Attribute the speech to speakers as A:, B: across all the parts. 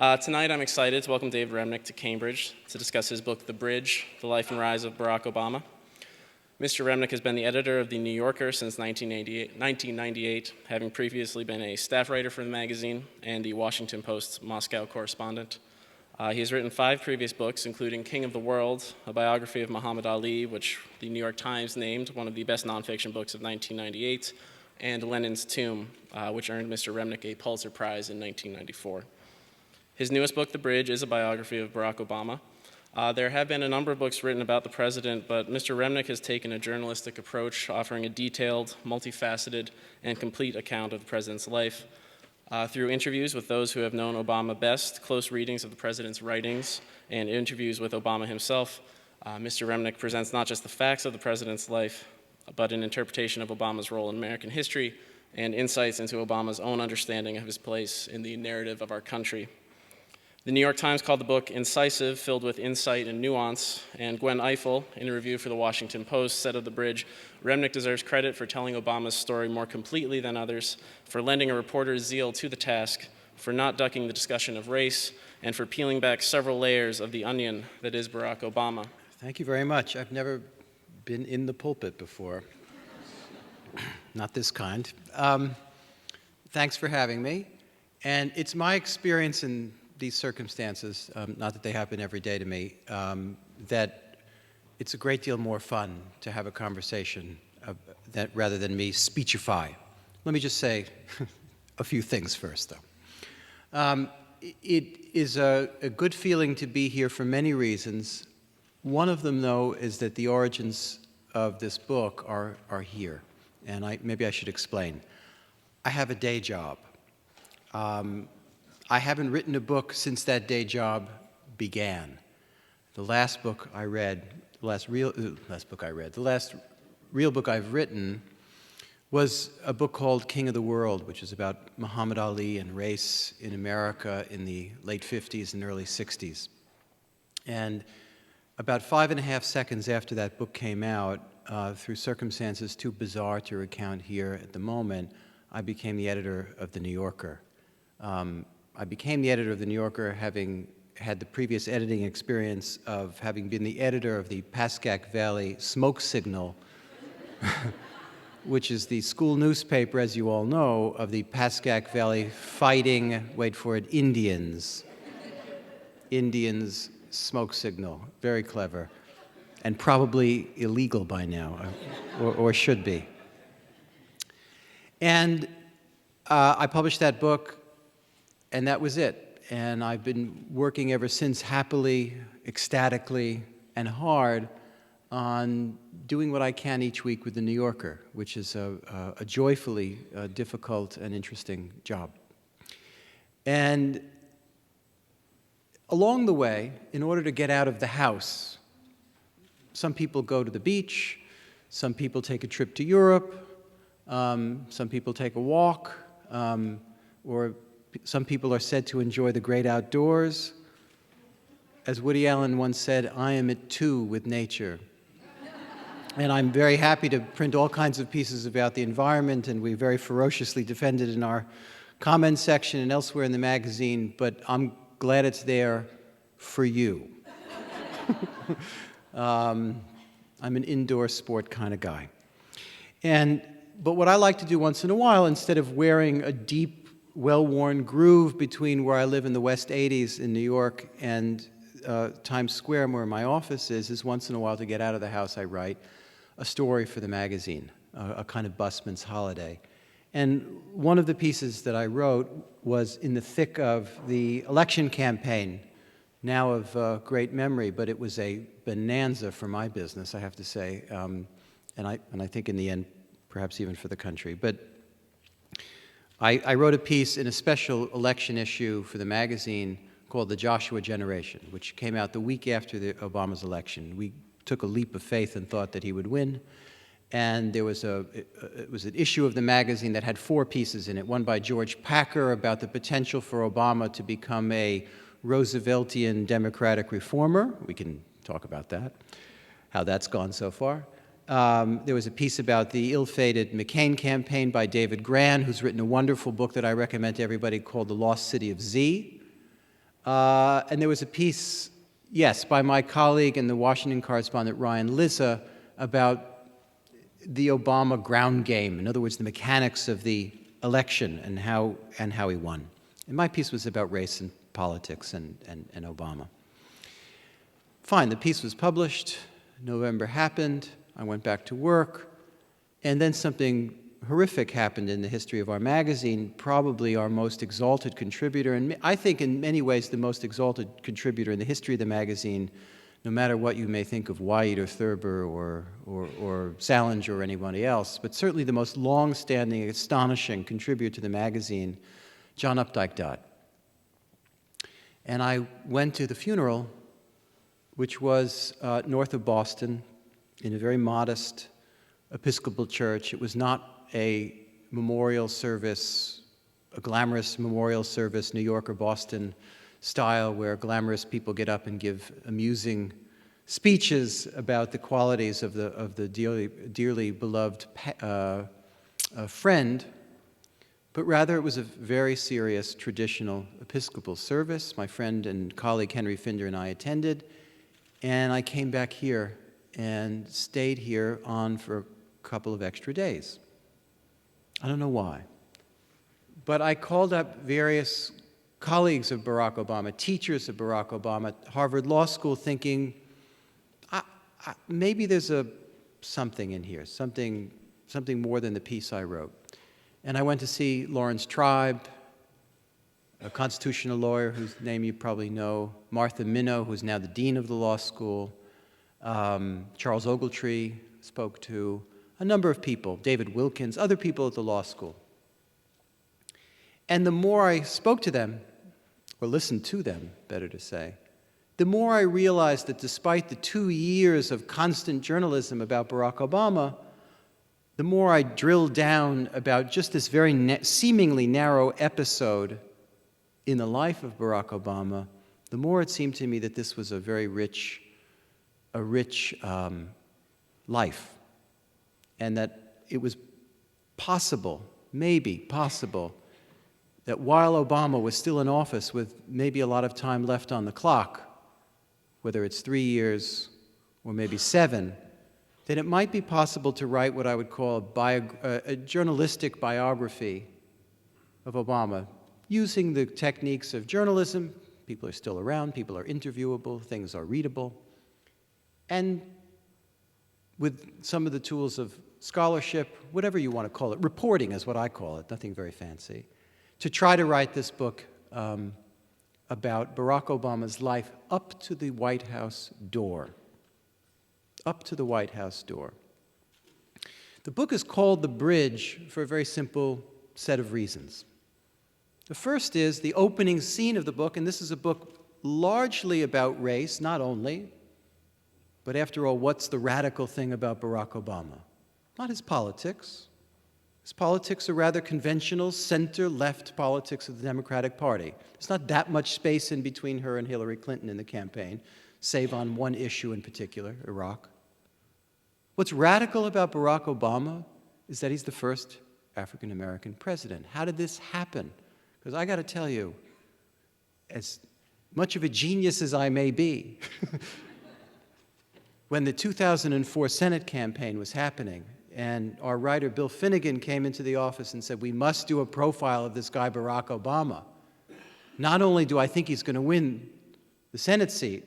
A: Tonight I'm excited to welcome David Remnick to Cambridge to discuss his book, The Bridge, The Life and Rise of Barack Obama. Mr. Remnick has been the editor of The New Yorker since 1998, having previously been a staff writer for the magazine and the Washington Post's Moscow correspondent. He has written 5 previous books, including King of the World, a biography of Muhammad Ali, which the New York Times named one of the best nonfiction books of 1998, and Lenin's Tomb, which earned Mr. Remnick a Pulitzer Prize in 1994. His newest book, The Bridge, is a biography of Barack Obama. There have been a number of books written about the president, but Mr. Remnick has taken a journalistic approach, offering a detailed, multifaceted, and complete account of the president's life. Through interviews with those who have known Obama best, close readings of the president's writings, and interviews with Obama himself, Mr. Remnick presents not just the facts of the president's life, but an interpretation of Obama's role in American history and insights into Obama's own understanding of his place in the narrative of our country. The New York Times called the book incisive, filled with insight and nuance, and Gwen Ifill, in a review for the Washington Post, said of The Bridge, Remnick deserves credit for telling Obama's story more completely than others, for lending a reporter's zeal to the task, for not ducking the discussion of race, and for peeling back several layers of the onion that is Barack Obama.
B: Thank you very much. I've never been in the pulpit before. Not this kind. Thanks for having me. And it's my experience in these circumstances, not that they happen every day to me, that it's a great deal more fun to have a conversation rather than me speechify. Let me just say a few things first, though. It is a good feeling to be here for many reasons. One of them, though, is that the origins of this book are here, and maybe I should explain. I have a day job. I haven't written a book since that day job began. The last book I read, the last real book I've written was a book called King of the World, which is about Muhammad Ali and race in America in the late 50s and early 60s. And about 5.5 seconds after that book came out, through circumstances too bizarre to recount here at the moment, I became the editor of The New Yorker. I became the editor of The New Yorker having had the previous editing experience of having been the editor of the Pascack Valley Smoke Signal, which is the school newspaper, as you all know, of the Pascack Valley fighting, wait for it, Indians. Indians Smoke Signal. Very clever. And probably illegal by now, or should be. And I published that book, and that was it. And I've been working ever since happily, ecstatically, and hard on doing what I can each week with The New Yorker, which is a joyfully difficult and interesting job. And along the way, in order to get out of the house, some people go to the beach, some people take a trip to Europe, some people take a walk, or some people are said to enjoy the great outdoors. As Woody Allen once said, I am at two with nature. And I'm very happy to print all kinds of pieces about the environment, and we very ferociously defend it in our comments section and elsewhere in the magazine, but I'm glad it's there for you. I'm an indoor sport kind of guy. But what I like to do once in a while, instead of wearing a deep, well-worn groove between where I live in the West 80s in New York and Times Square, where my office is once in a while to get out of the house, I write a story for the magazine, a kind of busman's holiday. And one of the pieces that I wrote was in the thick of the election campaign, now of great memory, but it was a bonanza for my business, I have to say, and I think in the end, perhaps even for the country. But I wrote a piece in a special election issue for the magazine called The Joshua Generation, which came out the week after Obama's election. We took a leap of faith and thought that he would win. And it was an issue of the magazine that had 4 pieces in it, one by George Packer about the potential for Obama to become a Rooseveltian democratic reformer. We can talk about that, how that's gone so far. There was a piece about the ill-fated McCain campaign by David Grann, who's written a wonderful book that I recommend to everybody called The Lost City of Z. And there was a piece, yes, by my colleague and the Washington correspondent Ryan Lizza about the Obama ground game. In other words, the mechanics of the election and how he won. And my piece was about race and politics and Obama. Fine, the piece was published. November happened. I went back to work. And then something horrific happened in the history of our magazine, probably our most exalted contributor, and I think in many ways the most exalted contributor in the history of the magazine, no matter what you may think of White or Thurber or Salinger or anybody else, but certainly the most long-standing, astonishing contributor to the magazine, John Updike died. And I went to the funeral, which was north of Boston, in a very modest Episcopal church. It was not a memorial service, a glamorous memorial service, New York or Boston style, where glamorous people get up and give amusing speeches about the qualities of the dearly beloved friend, but rather it was a very serious traditional Episcopal service. My friend and colleague Henry Finder and I attended, and I came back here and stayed here on for a couple of extra days. I don't know why. But I called up various colleagues of Barack Obama, teachers of Barack Obama at Harvard Law School, thinking, maybe there's something in here, something more than the piece I wrote. And I went to see Lawrence Tribe, a constitutional lawyer whose name you probably know, Martha Minow, who's now the dean of the law school, Charles Ogletree spoke to, a number of people, David Wilkins, other people at the law school. And the more I spoke to them, or listened to them, better to say, the more I realized that despite the 2 years of constant journalism about Barack Obama, the more I drilled down about just this very seemingly narrow episode in the life of Barack Obama, the more it seemed to me that this was a very rich life. And that it was possible, maybe possible, that while Obama was still in office with maybe a lot of time left on the clock, whether it's 3 years or maybe 7, that it might be possible to write what I would call a journalistic biography of Obama, using the techniques of journalism. People are still around, people are interviewable, things are readable, and with some of the tools of scholarship, whatever you want to call it, reporting is what I call it, nothing very fancy, to try to write this book about Barack Obama's life up to the White House door. Up to the White House door. The book is called The Bridge for a very simple set of reasons. The first is the opening scene of the book, and this is a book largely about race, not only, but after all, what's the radical thing about Barack Obama? Not his politics. His politics are rather conventional, center-left politics of the Democratic Party. There's not that much space in between her and Hillary Clinton in the campaign, save on one issue in particular, Iraq. What's radical about Barack Obama is that he's the first African-American president. How did this happen? Because I got to tell you, as much of a genius as I may be, when the 2004 Senate campaign was happening, and our writer Bill Finnegan came into the office and said, we must do a profile of this guy Barack Obama. Not only do I think he's going to win the Senate seat,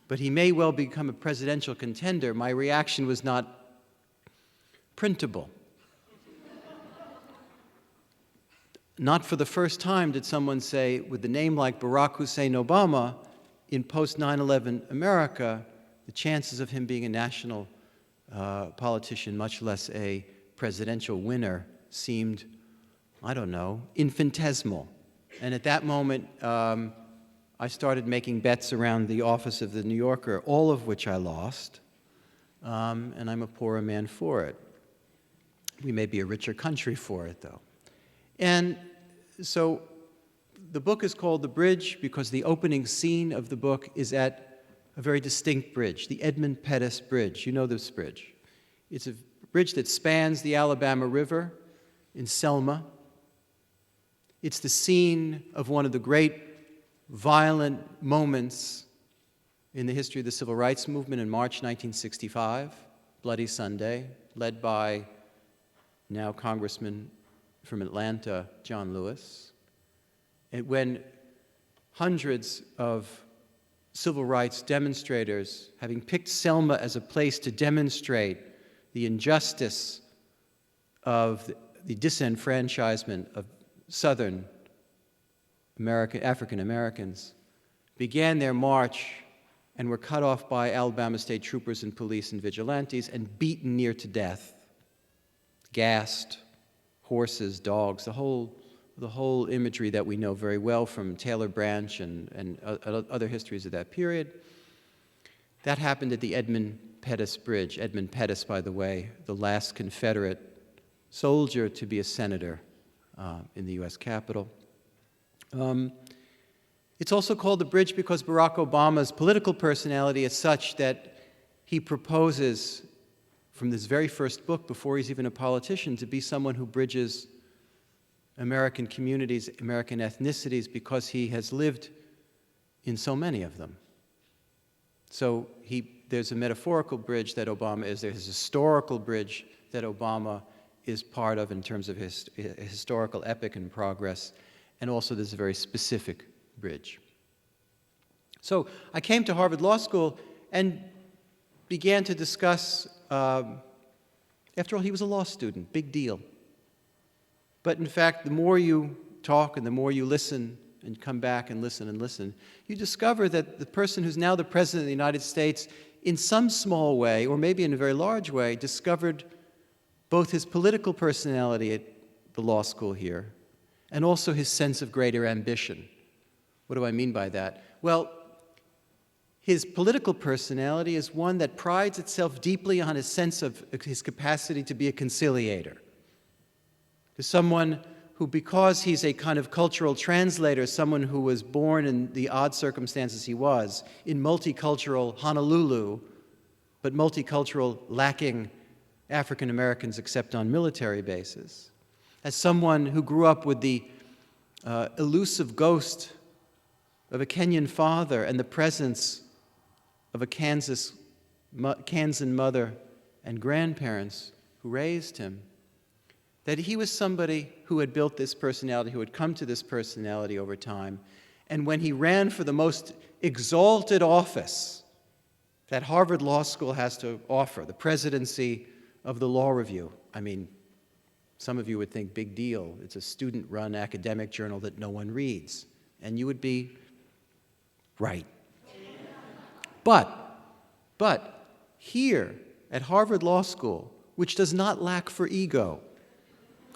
B: but he may well become a presidential contender. My reaction was not printable. Not for the first time did someone say, with a name like Barack Hussein Obama, in post-9/11 America, the chances of him being a national politician, much less a presidential winner, seemed, I don't know, infinitesimal. And at that moment, I started making bets around the office of the New Yorker, all of which I lost, and I'm a poorer man for it. We may be a richer country for it, though. And so the book is called The Bridge because the opening scene of the book is at a very distinct bridge, the Edmund Pettus Bridge. You know this bridge. It's a bridge that spans the Alabama River in Selma. It's the scene of one of the great violent moments in the history of the Civil Rights Movement in March 1965, Bloody Sunday, led by now Congressman from Atlanta, John Lewis, and when hundreds of civil rights demonstrators, having picked Selma as a place to demonstrate the injustice of the disenfranchisement of Southern African Americans, began their march and were cut off by Alabama state troopers and police and vigilantes and beaten near to death, gassed, horses, dogs, the whole imagery that we know very well from Taylor Branch and other histories of that period. That happened at the Edmund Pettus Bridge. Edmund Pettus, by the way, the last Confederate soldier to be a senator in the U.S. Capitol. It's also called the bridge because Barack Obama's political personality is such that he proposes from this very first book, before he's even a politician, to be someone who bridges American communities, American ethnicities, because he has lived in so many of them. So there's a metaphorical bridge that Obama is. There's a historical bridge that Obama is part of in terms of his historical epic and progress. And also there's a very specific bridge. So I came to Harvard Law School and began to discuss, after all, he was a law student, big deal. But in fact, the more you talk and the more you listen and come back and listen, you discover that the person who's now the President of the United States, in some small way, or maybe in a very large way, discovered both his political personality at the law school here and also his sense of greater ambition. What do I mean by that? Well, his political personality is one that prides itself deeply on his sense of his capacity to be a conciliator. To someone who, because he's a kind of cultural translator, someone who was born in the odd circumstances he was, in multicultural Honolulu, but multicultural lacking African Americans except on military bases, as someone who grew up with the elusive ghost of a Kenyan father and the presence of a Kansan mother and grandparents who raised him, that he was somebody who had built this personality, who had come to this personality over time. And when he ran for the most exalted office that Harvard Law School has to offer, the presidency of the Law Review, I mean, some of you would think, big deal. It's a student-run academic journal that no one reads. And you would be right. But here at Harvard Law School, which does not lack for ego,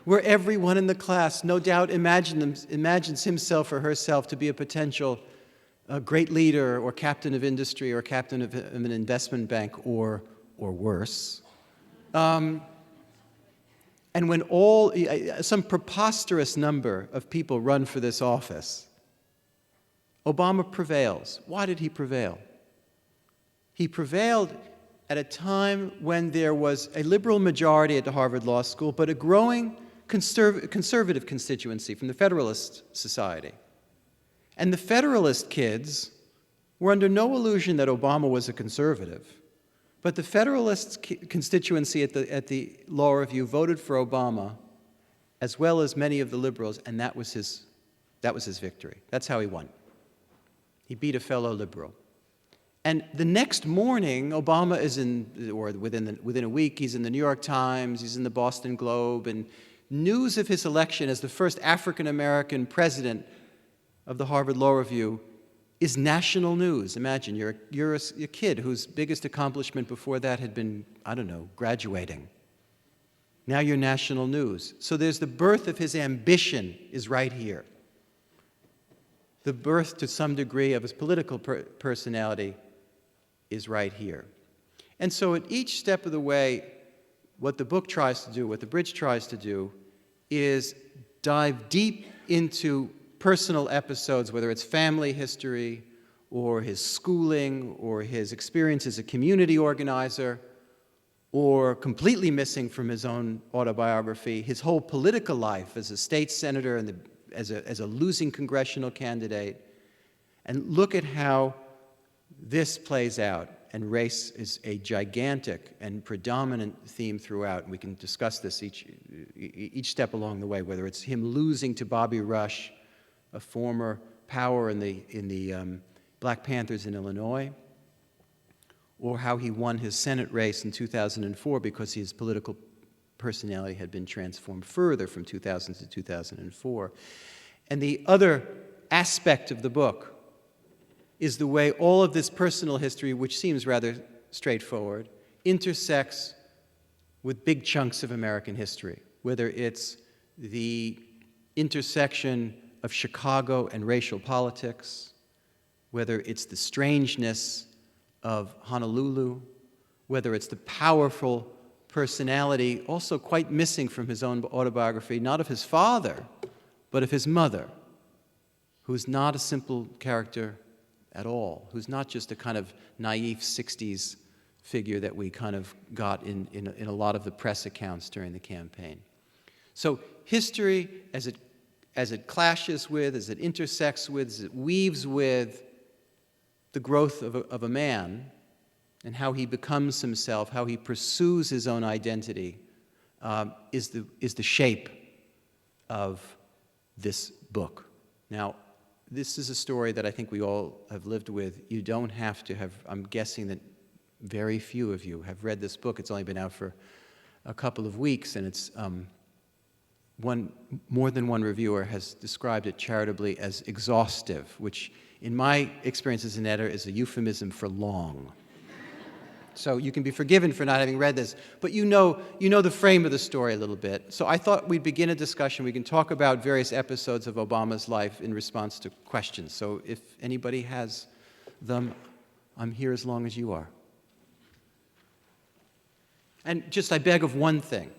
B: where everyone in the class no doubt imagines himself or herself to be a potential great leader or captain of industry or captain of an investment bank or worse, and when some preposterous number of people run for this office, Obama prevails. Why did he prevail? He prevailed at a time when there was a liberal majority at the Harvard Law School, but a growing conservative constituency from the Federalist Society. And the Federalist kids were under no illusion that Obama was a conservative. But the Federalist constituency at the Law Review voted for Obama, as well as many of the liberals, and that was his victory. That's how he won. He beat a fellow liberal. And the next morning, Obama is within a week, he's in the New York Times, he's in the Boston Globe, and news of his election as the first African-American president of the Harvard Law Review is national news. Imagine, you're a kid whose biggest accomplishment before that had been, I don't know, graduating. Now you're national news. So there's the birth of his ambition is right here. The birth, to some degree, of his political personality is right here. And so at each step of the way, what the book tries to do, what the bridge tries to do, is dive deep into personal episodes, whether it's family history or his schooling or his experience as a community organizer, or completely missing from his own autobiography, his whole political life as a state senator and as a losing congressional candidate, And look at how this plays out. And race is a gigantic and predominant theme throughout. And we can discuss this each step along the way, whether it's him losing to Bobby Rush, a former power in the Black Panthers in Illinois, or how he won his Senate race in 2004 because his political personality had been transformed further from 2000 to 2004. And the other aspect of the book is the way all of this personal history, which seems rather straightforward, intersects with big chunks of American history, whether it's the intersection of Chicago and racial politics, whether it's the strangeness of Honolulu, whether it's the powerful personality, also quite missing from his own autobiography, not of his father, but of his mother, who's not a simple character at all, who's not just a kind of naive 60s figure that we kind of got in a lot of the press accounts during the campaign. So history, as it clashes with, as it intersects with, as it weaves with the growth of a man and how he becomes himself, how he pursues his own identity, is the shape of this book. Now, this is a story that I think we all have lived with. You don't have to have, I'm guessing that very few of you have read this book. It's only been out for a couple of weeks, and it's more than one reviewer has described it charitably as exhaustive, which in my experience as an editor is a euphemism for long. So you can be forgiven for not having read this, but you know the frame of the story a little bit. So I thought we'd begin a discussion. We can talk about various episodes of Obama's life in response to questions. So if anybody has them, I'm here as long as you are. And just I beg of one thing.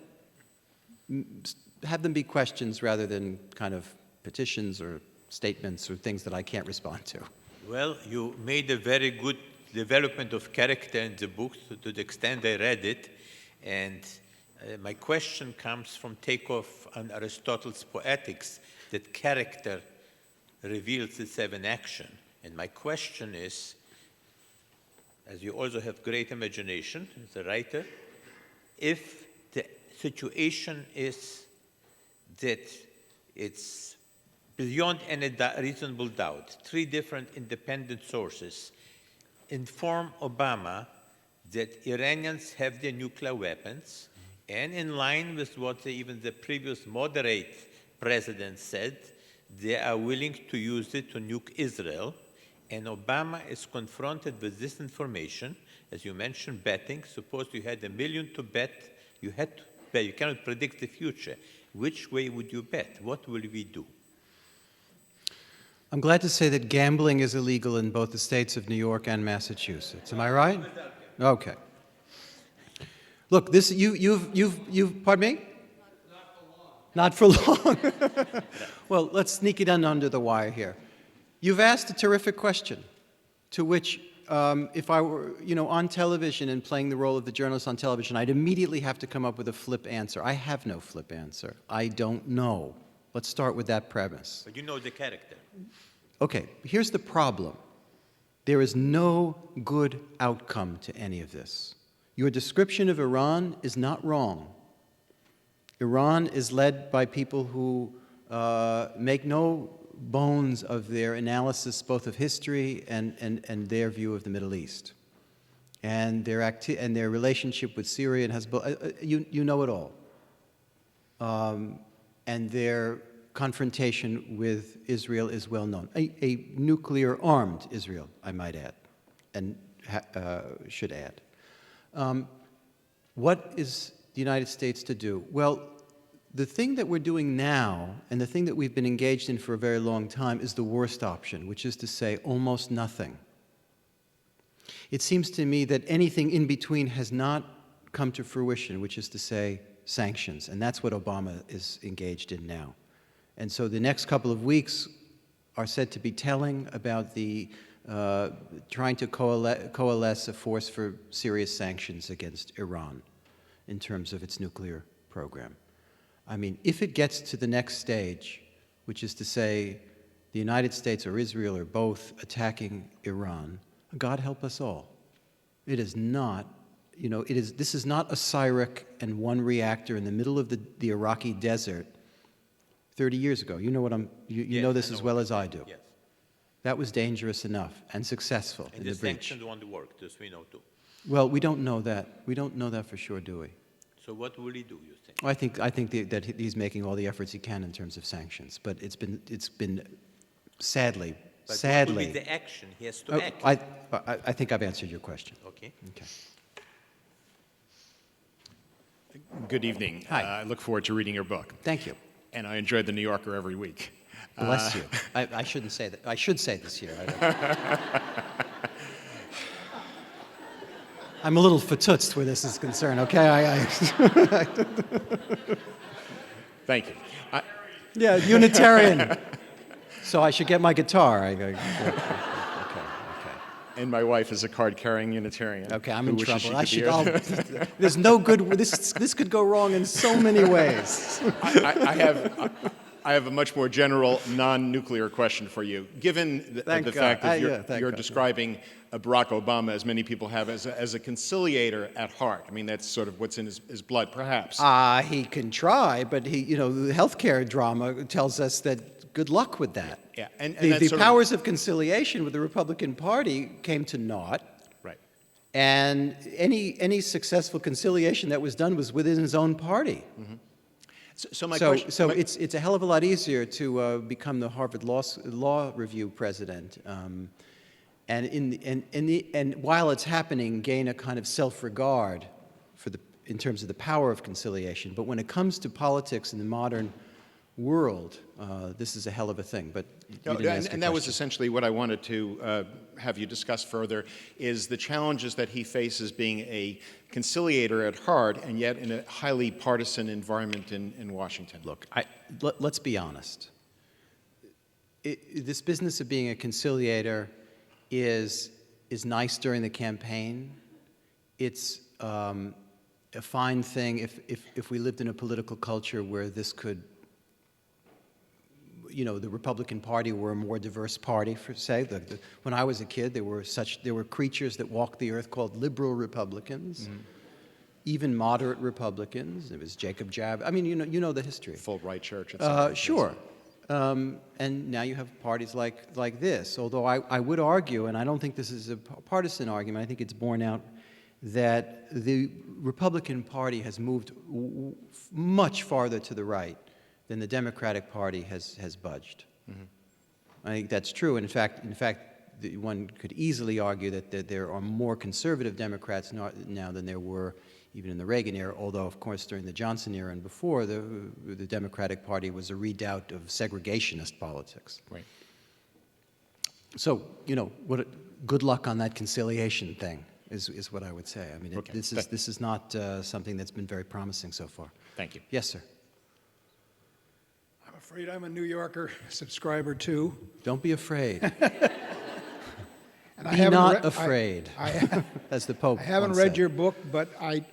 B: Have them be questions rather than kind of petitions or statements or things that I can't respond to.
C: Well, you made a very good development of character in the book to the extent I read it. And my question comes from takeoff on Aristotle's Poetics, that character reveals itself in action. And my question is, as you also have great imagination as a writer, if the situation is that it's beyond any reasonable doubt, three different independent sources inform Obama that Iranians have their nuclear weapons, and in line with what even the previous moderate president said, they are willing to use it to nuke Israel, and Obama is confronted with this information. As you mentioned, betting. Suppose you had $1 million to bet, you had to bet. You cannot predict the future. Which way would you bet? What will we do?
B: I'm glad to say that gambling is illegal in both the states of New York and Massachusetts. Am I right? Okay. Look, this you've pardon me? Not for long. Not for long. Well, let's sneak it in under the wire here. You've asked a terrific question, to which if I were, on television and playing the role of the journalist on television, I'd immediately have to come up with a flip answer. I have no flip answer. I don't know. Let's start with that premise.
C: But you know the character.
B: Okay, here's the problem. There is no good outcome to any of this. Your description of Iran is not wrong. Iran is led by people who make no bones of their analysis both of history and their view of the Middle East. And their relationship with Syria and Hezbollah, you know it all. And their confrontation with Israel is well known. A nuclear-armed Israel, I might add, and should add. What is the United States to do? Well, the thing that we're doing now, and the thing that we've been engaged in for a very long time, is the worst option, which is to say almost nothing. It seems to me that anything in between has not come to fruition, which is to say sanctions, and that's what Obama is engaged in now. And so the next couple of weeks are said to be telling about the trying to coalesce a force for serious sanctions against Iran in terms of its nuclear program. I mean, if it gets to the next stage, which is to say the United States or Israel are both attacking Iran, God help us all. It is not, this is not a Cyric and one reactor in the middle of the Iraqi desert 30 years ago. You know what you know this as well as I do.
C: Yes.
B: That was dangerous enough and successful in the breach.
C: And the sanctions won't work, this we know too.
B: Well, we don't know that. We don't know that for sure, do we?
C: So what will he do, you think?
B: I think that he's making all the efforts he can in terms of sanctions, but it's been sadly.
C: But what will be the action? He has to act.
B: I think I've answered your question.
C: Okay.
B: Okay.
D: Good evening.
B: Hi.
D: I look forward to reading your book.
B: Thank you.
D: And I enjoyed The New Yorker every week.
B: Bless you. I shouldn't say that. I should say this here. I'm a little fatutzt where this is concerned, okay?
D: Thank you.
B: Yeah, Unitarian. So I should get my guitar. Okay.
D: And my wife is a card-carrying Unitarian.
B: Okay, I'm
D: who
B: in
D: wishes
B: trouble.
D: she could be here.
B: There's no good. This could go wrong in so many ways.
D: I have a much more general, non-nuclear question for you. Given the fact that you're describing Barack Obama, as many people have, as a conciliator at heart. I mean, that's sort of what's in his blood, perhaps.
B: He can try, but the healthcare drama tells us that good luck with that.
D: Yeah, and
B: the powers of conciliation with the Republican Party came to naught.
D: Right.
B: And any successful conciliation that was done was within his own party.
D: Mm-hmm. So my question.
B: It's a hell of a lot easier to become the Harvard Law Review president, and while it's happening, gain a kind of self-regard in terms of the power of conciliation. But when it comes to politics in the modern world, this is a hell of a thing. But
D: that was essentially what I wanted to have you discuss further, is the challenges that he faces being a conciliator at heart, and yet in a highly partisan environment in Washington.
B: Look, let's be honest. This business of being a conciliator is nice during the campaign. It's a fine thing if we lived in a political culture where this could, the Republican Party were a more diverse party, when I was a kid, there were creatures that walked the earth called liberal Republicans, even moderate Republicans. It was Jacob Jab. I mean, you know the history.
D: Full right church. Etc.
B: Sure. And now you have parties like this. Although I would argue, and I don't think this is a partisan argument, I think it's borne out that the Republican Party has moved much farther to the right than the Democratic Party has budged. Mm-hmm. I think that's true. And in fact, one could easily argue that there are more conservative Democrats now than there were even in the Reagan era, although, of course, during the Johnson era and before, the Democratic Party was a redoubt of segregationist politics.
D: Right.
B: So, good luck on that conciliation thing is what I would say. I mean,
D: Okay.
B: This is not something that's been very promising so far.
D: Thank you.
B: Yes, sir.
E: I'm afraid I'm a New Yorker subscriber too.
B: Don't be afraid.
E: And
B: Be not afraid, as the Pope
E: I haven't
B: once
E: read
B: said.
E: your book, but I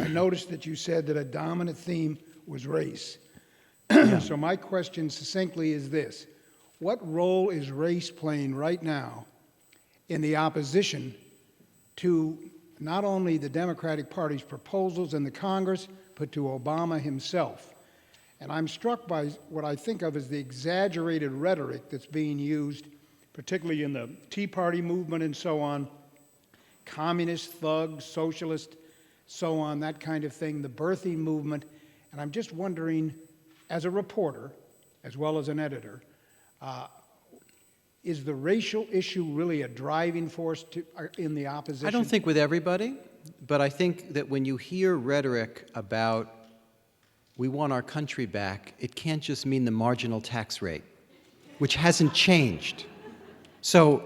E: noticed that you said that a dominant theme was race. So my question succinctly is this. What role is race playing right now in the opposition to not only the Democratic Party's proposals in the Congress, but to Obama himself? And I'm struck by what I think of as the exaggerated rhetoric that's being used, particularly in the Tea Party movement and so on, communist, thug, socialist, so on, that kind of thing, the birthing movement. And I'm just wondering, as a reporter, as well as an editor, is the racial issue really a driving force in the opposition?
B: I don't think with everybody, but I think that when you hear rhetoric about we want our country back, it can't just mean the marginal tax rate, which hasn't changed. So,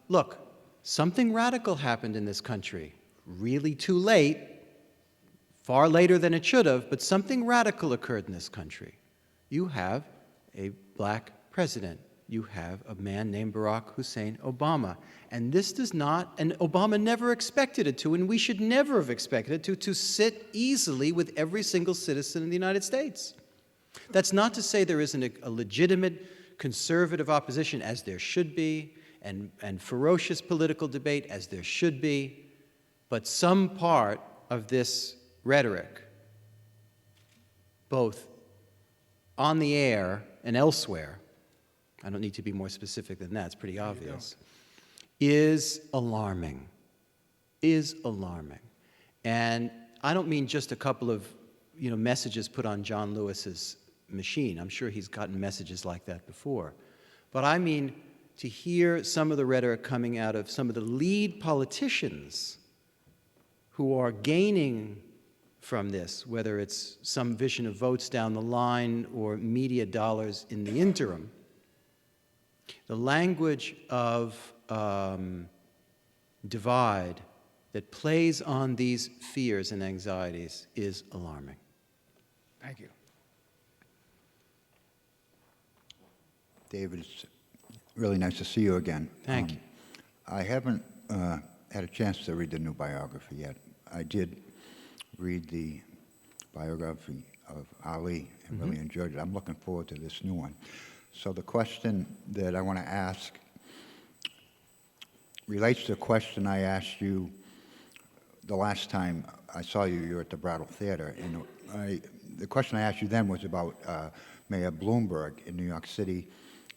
B: look, something radical happened in this country, really too late, far later than it should have, but something radical occurred in this country. You have a black president. You have a man named Barack Hussein Obama. And this does not, and Obama never expected it to, and we should never have expected it to sit easily with every single citizen in the United States. That's not to say there isn't a legitimate conservative opposition, as there should be, and ferocious political debate, as there should be, but some part of this rhetoric, both on the air and elsewhere, I don't need to be more specific than that, it's pretty obvious, is alarming, And I don't mean just a couple of messages put on John Lewis's machine. I'm sure he's gotten messages like that before. But I mean to hear some of the rhetoric coming out of some of the lead politicians who are gaining from this, whether it's some vision of votes down the line or media dollars in the interim. The language of divide that plays on these fears and anxieties is alarming.
E: Thank you.
F: David, it's really nice to see you again.
B: Thank you.
F: I haven't had a chance to read the new biography yet. I did read the biography of Ali and really enjoyed it. I'm looking forward to this new one. So the question that I want to ask relates to a question I asked you the last time I saw you. You were at the Brattle Theater. And the question I asked you then was about Mayor Bloomberg in New York City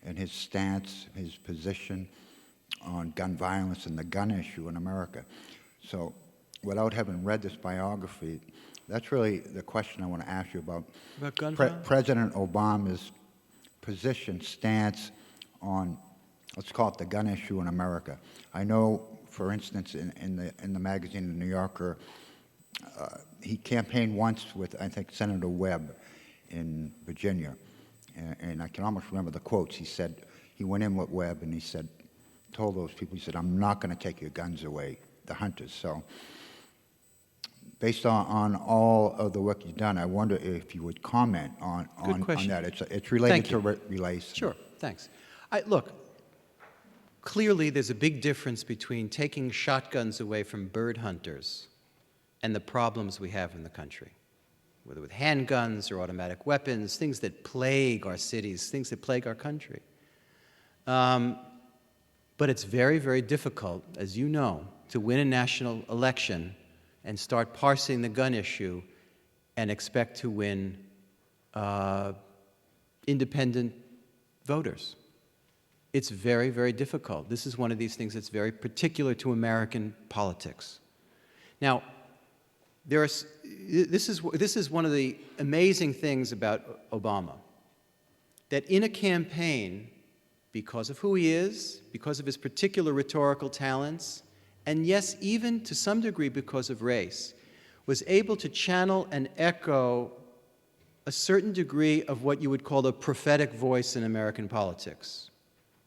F: and his stance, his position on gun violence and the gun issue in America. So without having read this biography, that's really the question I want to ask you about
B: gun violence?
F: President Obama's position, stance on, let's call it the gun issue in America. I know, for instance, in the magazine The New Yorker, he campaigned once with, I think, Senator Webb in Virginia. And I can almost remember the quotes. He said, he went in with Webb and he said, told those people, he said, I'm not going to take your guns away, the hunters. So based on all of the work you've done, I wonder if you would comment on that. It's related to relation.
B: Sure, thanks. Look, clearly there's a big difference between taking shotguns away from bird hunters and the problems we have in the country, whether with handguns or automatic weapons, things that plague our cities, things that plague our country. But it's very, very difficult, as you know, to win a national election and start parsing the gun issue and expect to win independent voters. It's very, very difficult. This is one of these things that's very particular to American politics. Now, this is one of the amazing things about Obama, that in a campaign, because of who he is, because of his particular rhetorical talents, and yes, even to some degree because of race, was able to channel and echo a certain degree of what you would call a prophetic voice in American politics,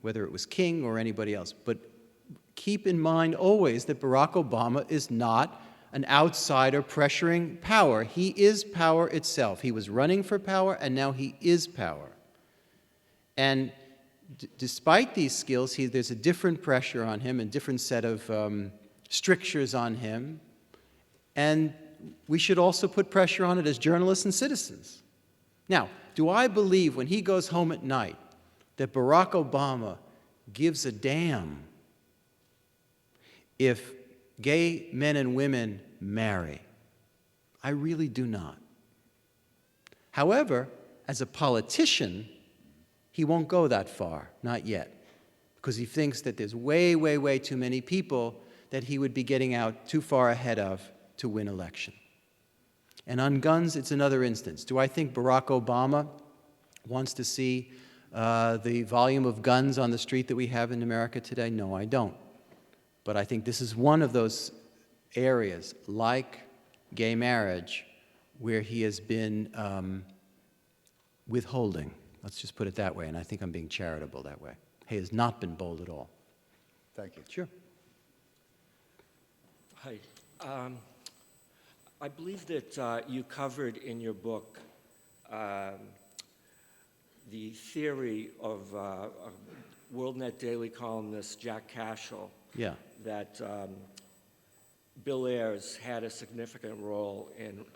B: whether it was King or anybody else. But keep in mind always that Barack Obama is not an outsider pressuring power. He is power itself. He was running for power, and now he is power. And despite these skills, there's a different pressure on him and different set of strictures on him. And we should also put pressure on it as journalists and citizens. Now, do I believe when he goes home at night that Barack Obama gives a damn if gay men and women marry? I really do not. However, as a politician, he won't go that far, not yet, because he thinks that there's way, way, way too many people that he would be getting out too far ahead of to win election. And on guns, it's another instance. Do I think Barack Obama wants to see the volume of guns on the street that we have in America today? No, I don't. But I think this is one of those areas, like gay marriage, where he has been withholding. Let's just put it that way, and I think I'm being charitable that way. He has not been bold at all.
F: Thank you.
B: Sure.
G: Hi. I believe that you covered in your book the theory of WorldNet Daily columnist Jack Cashel, that Bill Ayers had a significant role in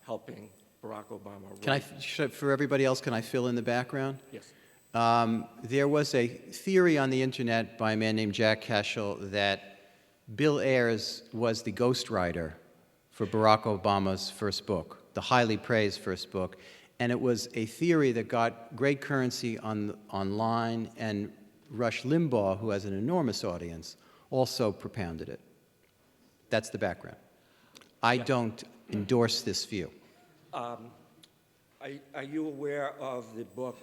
G: helping Barack Obama run.
B: For everybody else, can I fill in the background?
G: Yes.
B: There was a theory on the internet by a man named Jack Cashel that Bill Ayers was the ghostwriter for Barack Obama's first book, the highly praised first book, and it was a theory that got great currency online, and Rush Limbaugh, who has an enormous audience, also propounded it. That's the background. I don't endorse this view.
G: Are you aware of the book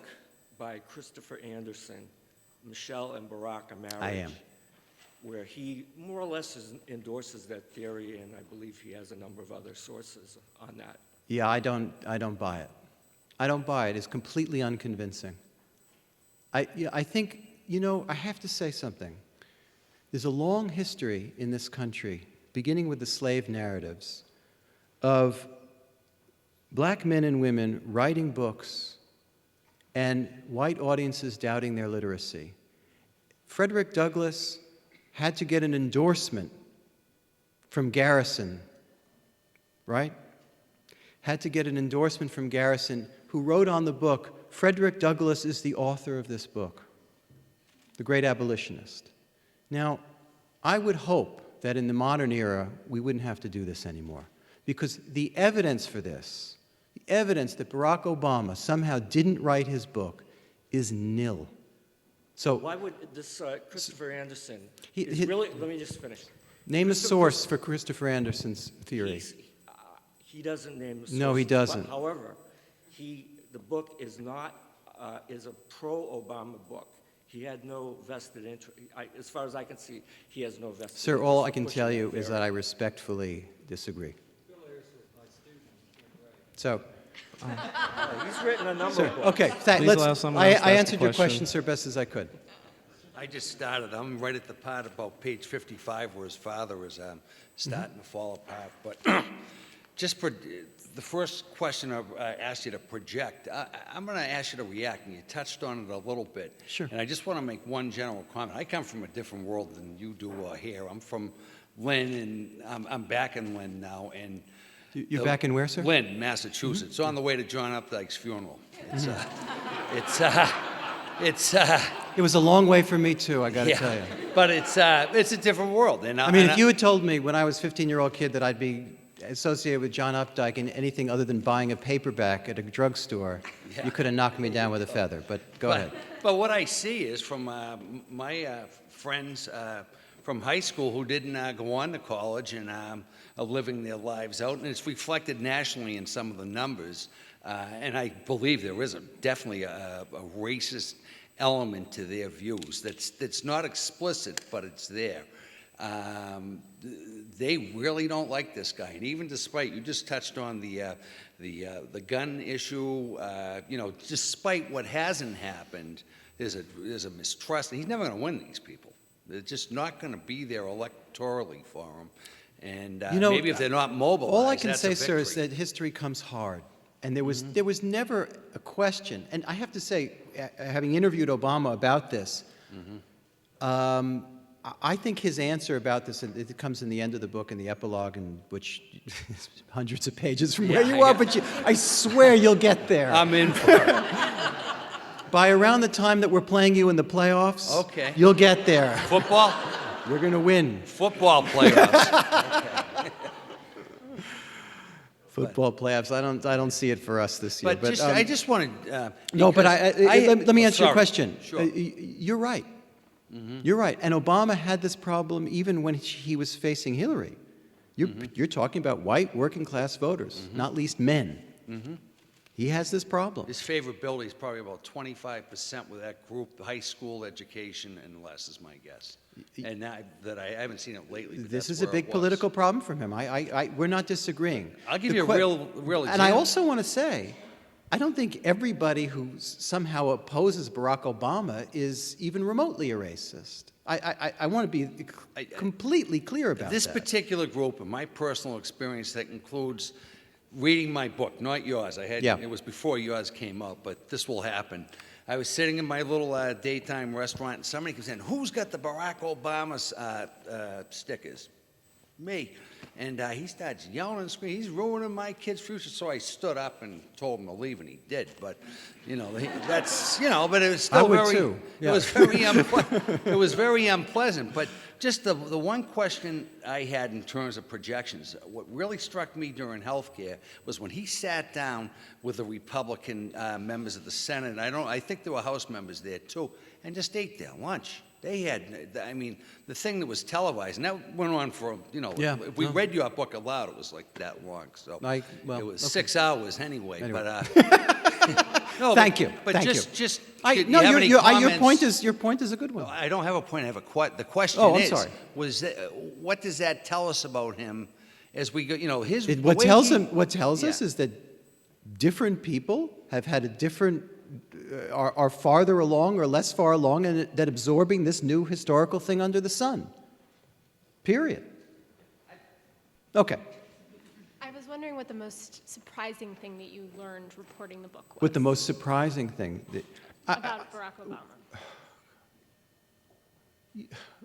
G: by Christopher Anderson, Michelle and Barack, A Marriage?
B: I am.
G: Where he more or less endorses that theory, and I believe he has a number of other sources on that.
B: Yeah, I don't buy it. I don't buy it. It's completely unconvincing. I think, I have to say something. There's a long history in this country, beginning with the slave narratives, of black men and women writing books and white audiences doubting their literacy. Frederick Douglass had to get an endorsement from Garrison, right? Had to get an endorsement from Garrison, who wrote on the book, Frederick Douglass is the author of this book, the great abolitionist. Now, I would hope that in the modern era, we wouldn't have to do this anymore, because the evidence for this, the evidence that Barack Obama somehow didn't write his book, is nil. So
G: why would this Christopher Anderson
B: let
G: me just finish.
B: Name a source for Christopher Anderson's theory.
G: He doesn't name the source.
B: No, he doesn't.
G: However, the book is not is a pro-Obama book. He had no vested interest. As far as I can see, he has no vested interest.
B: Sir, all I can tell you is that I respectfully disagree. So,
G: he's written a number of books.
B: okay, I answered your question, sir, best as I could.
H: I just started. I'm right at the part about page 55 where his father is starting to fall apart. But just the first question I asked you to project, I'm going to ask you to react, and you touched on it a little bit.
B: Sure.
H: And I just want to make one general comment. I come from a different world than you do here. I'm from Lynn, and I'm back in Lynn now. And
B: You're back in where, sir?
H: Lynn, Massachusetts. On the way to John Updike's funeral.
B: It was a long way for me, too, I got to tell you.
H: But it's a different world. And
B: I mean, if you had told me when I was a 15-year-old kid that I'd be associated with John Updike in anything other than buying a paperback at a drugstore, you could have knocked me down with a feather. But go ahead.
H: But what I see is from my friends from high school who didn't go on to college and are living their lives out, and it's reflected nationally in some of the numbers. And I believe there is definitely a racist element to their views that's not explicit, but it's there. They really don't like this guy, and even despite, you just touched on the gun issue, despite what hasn't happened, there's a mistrust, and he's never going to win these people. They're just not going to be there electorally for him, and maybe if they're not mobilized,
B: all I can
H: that's
B: say,
H: a
B: sir, is
H: victory.
B: that history comes hard. And there was never a question, and I have to say, having interviewed Obama about this, I think his answer about this, and it comes in the end of the book in the epilogue, in which is hundreds of pages from where you are, but I swear you'll get there.
H: I'm in for it.
B: By around the time that we're playing you in the playoffs,
H: Okay.
B: You'll get there.
H: Football?
B: We're going to win.
H: Football playoffs.
B: Football playoffs. I don't see it for us this year.
H: But I just want to.
B: No, but let me answer your question.
H: Sure.
B: You're right. You're right. And Obama had this problem even when he was facing Hillary. You're talking about white working class voters, not least men. He has this problem.
H: His favorability is probably about 25% with that group, high school education and less, is my guess. And I haven't seen it lately. But
B: This
H: that's
B: is a
H: where
B: big
H: it was.
B: political problem for him. We're not disagreeing.
H: I'll give you a real example.
B: And I also want to say, I don't think everybody who somehow opposes Barack Obama is even remotely a racist. I want to be completely clear about
H: This
B: that.
H: particular group, in my personal experience, that includes reading my book, not yours. It was before yours came out, but this will happen. I was sitting in my little daytime restaurant, and somebody comes in, who's got the Barack Obama stickers? me. And he starts yelling and screaming, he's ruining my kid's future. So I stood up and told him to leave, and he did. But, that's, but it was still
B: I would too. Yeah.
H: It was it was very unpleasant. But just the one question I had in terms of projections, what really struck me during healthcare was when he sat down with the Republican members of the Senate, and I think there were House members there too, and just ate their lunch. They had, the thing that was televised, and that went on for, if we read your book aloud, it was like that long. So it was 6 hours anyway. But no,
B: Thank you.
H: But
B: Thank
H: just,
B: you.
H: just
B: No, your point is a good one.
H: I don't have a point. I have the question
B: I'm
H: is,
B: sorry.
H: what does that tell us about him as we go?
B: What tells us is that different people have had a different. Are farther along or less far along in that absorbing this new historical thing under the sun. Period. Okay.
I: I was wondering what the most surprising thing that you learned reporting the book was.
B: What the most surprising thing
I: about Barack Obama.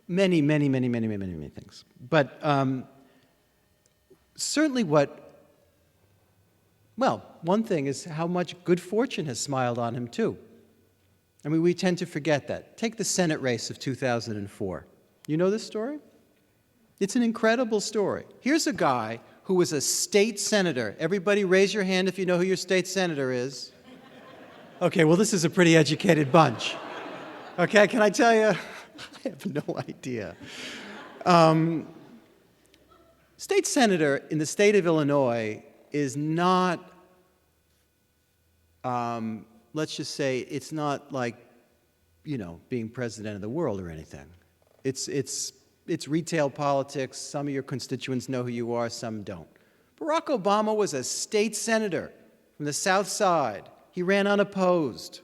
B: Many things. But certainly one thing is how much good fortune has smiled on him, too. We tend to forget that. Take the Senate race of 2004. You know this story? It's an incredible story. Here's a guy who was a state senator. Everybody raise your hand if you know who your state senator is. Okay, well, this is a pretty educated bunch. Okay, can I tell you? I have no idea. State senator in the state of Illinois is not, let's just say, it's not like, being president of the world or anything. It's retail politics. Some of your constituents know who you are, some don't. Barack Obama was a state senator from the South Side. He ran unopposed,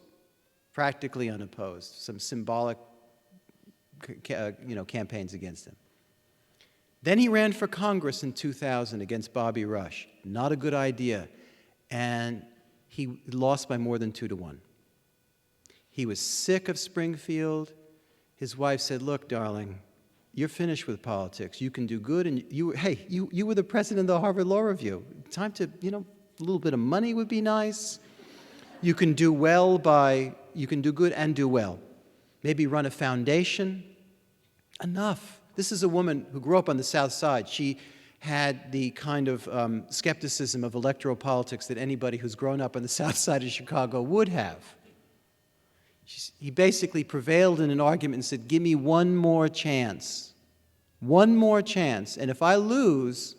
B: practically unopposed, some symbolic, campaigns against him. Then he ran for Congress in 2000 against Bobby Rush. Not a good idea. And he lost by more than 2-1. He was sick of Springfield. His wife said, "Look, darling, you're finished with politics. You can do good. And you were the president of the Harvard Law Review. Time to, a little bit of money would be nice. You can do you can do good and do well. Maybe run a foundation. Enough." This is a woman who grew up on the South Side. She had the kind of skepticism of electoral politics that anybody who's grown up on the South Side of Chicago would have. He basically prevailed in an argument and said, "Give me one more chance. One more chance. And if I lose,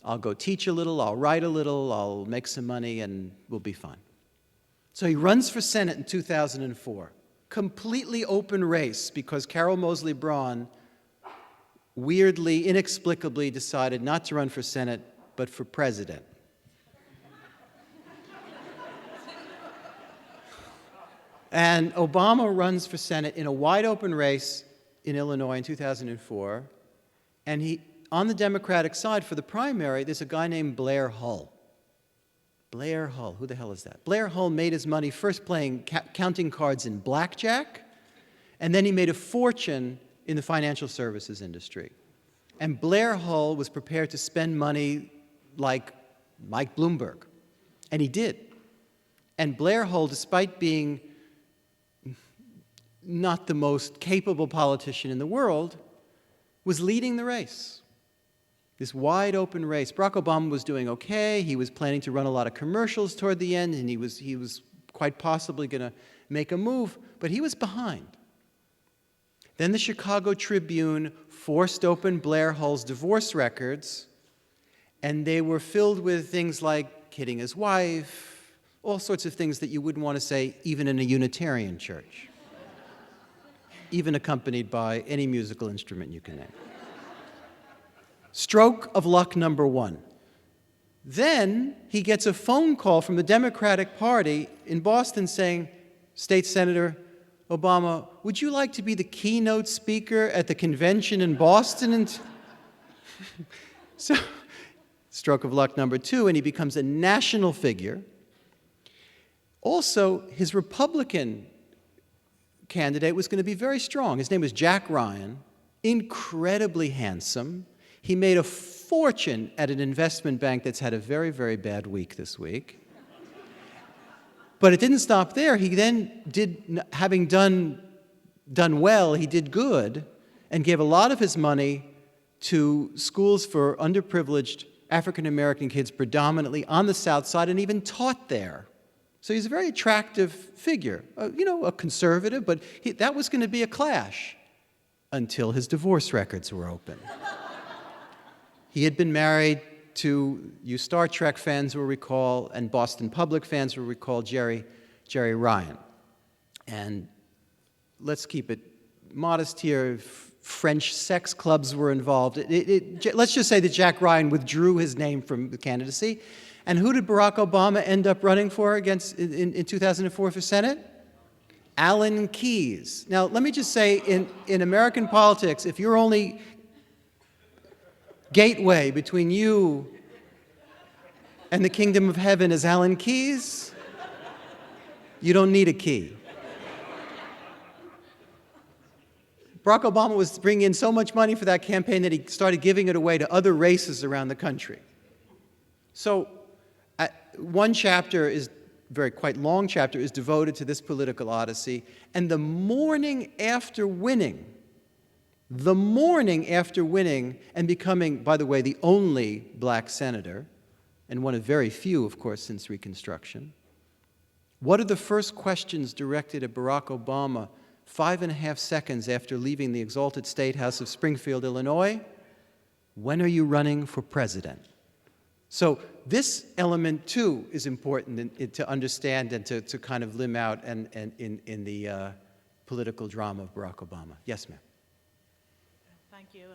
B: I'll go teach a little, I'll write a little, I'll make some money, and we'll be fine." So he runs for Senate in 2004. Completely open race because Carol Moseley Braun weirdly, inexplicably decided not to run for Senate, but for president. And Obama runs for Senate in a wide open race in Illinois in 2004. And on the Democratic side for the primary, there's a guy named Blair Hull. Blair Hull, who the hell is that? Blair Hull made his money first playing counting cards in blackjack, and then he made a fortune in the financial services industry. And Blair Hull was prepared to spend money like Mike Bloomberg, and he did. And Blair Hull, despite being not the most capable politician in the world, was leading the race. This wide open race. Barack Obama was doing okay. He was planning to run a lot of commercials toward the end, and he was quite possibly going to make a move, but he was behind. Then the Chicago Tribune forced open Blair Hull's divorce records, and they were filled with things like hitting his wife, all sorts of things that you wouldn't want to say even in a Unitarian church, even accompanied by any musical instrument you can name. Stroke of luck number one. Then he gets a phone call from the Democratic Party in Boston saying, "State Senator Obama, would you like to be the keynote speaker at the convention in Boston?" And so, stroke of luck number two, and he becomes a national figure. Also, his Republican candidate was going to be very strong. His name was Jack Ryan. incredibly handsome. He made a fortune at an investment bank that's had a very, very bad week this week. But it didn't stop there. He then did, having done well, he did good and gave a lot of his money to schools for underprivileged African-American kids, predominantly on the South Side, and even taught there. So he's a very attractive figure, a conservative, but that was going to be a clash until his divorce records were open. He had been married to, you Star Trek fans will recall, and Boston Public fans will recall, Jerry Ryan. And let's keep it modest here. French sex clubs were involved. Let's just say that Jack Ryan withdrew his name from the candidacy. And who did Barack Obama end up running for in 2004 for Senate? Alan Keyes. Now, let me just say, in American politics, if your only gateway between you and the kingdom of heaven is Alan Keyes, you don't need a key. Barack Obama was bringing in so much money for that campaign that he started giving it away to other races around the country. So one chapter is, quite long chapter, is devoted to this political odyssey. And the morning after winning, and becoming, by the way, the only black senator, and one of very few, of course, since Reconstruction, what are the first questions directed at Barack Obama 5.5 seconds after leaving the exalted State House of Springfield, Illinois? When are you running for president? So this element, too, is important to understand and to kind of limb out in the political drama of Barack Obama. Yes, ma'am.
J: Thank you.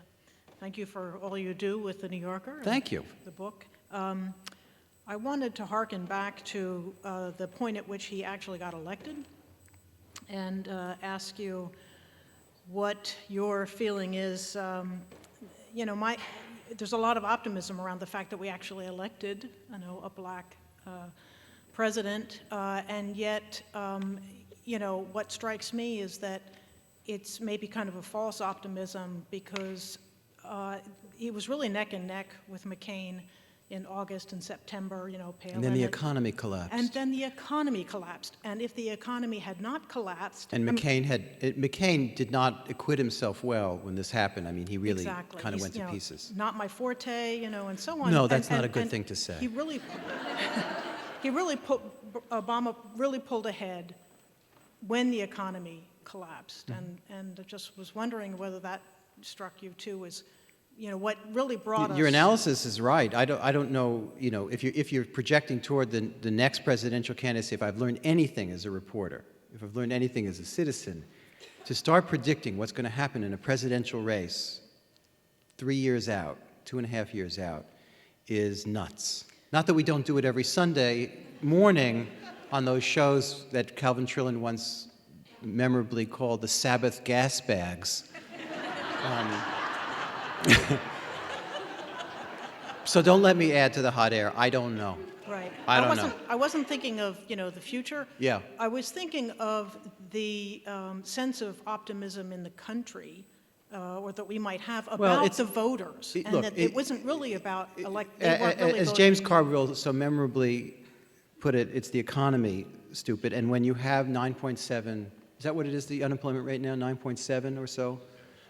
J: Thank you for all you do with The New Yorker.
B: Thank you.
J: The book. I wanted to hearken back to the point at which he actually got elected and ask you what your feeling is. There's a lot of optimism around the fact that we actually elected, a black president, and yet, what strikes me is that it's maybe kind of a false optimism because he was really neck and neck with McCain in August and September, Palin.
B: And then the economy collapsed.
J: And then the economy collapsed. And if the economy had not collapsed...
B: And McCain did not acquit himself well when this happened. I mean, he really kind of went to pieces.
J: Not my forte, and so on.
B: No, that's not a good thing to say.
J: Obama really pulled ahead when the economy collapsed. And I just was wondering whether that struck you too as... what really brought us...
B: Your analysis is right. I don't know, if you're projecting toward the next presidential candidacy, if I've learned anything as a reporter, if I've learned anything as a citizen, to start predicting what's going to happen in a presidential race 3 years out, 2.5 years out, is nuts. Not that we don't do it every Sunday morning on those shows that Calvin Trillin once memorably called the Sabbath gas bags. So don't let me add to the hot air. I don't know.
J: Right.
B: I don't know.
J: I wasn't thinking of, the future.
B: Yeah.
J: I was thinking of the sense of optimism in the country, or that we might have about the voters, it wasn't really about
B: as James Carville so memorably put it, it's the economy, stupid. And when you have 9.7, is that what it is, the unemployment rate now, 9.7 or so?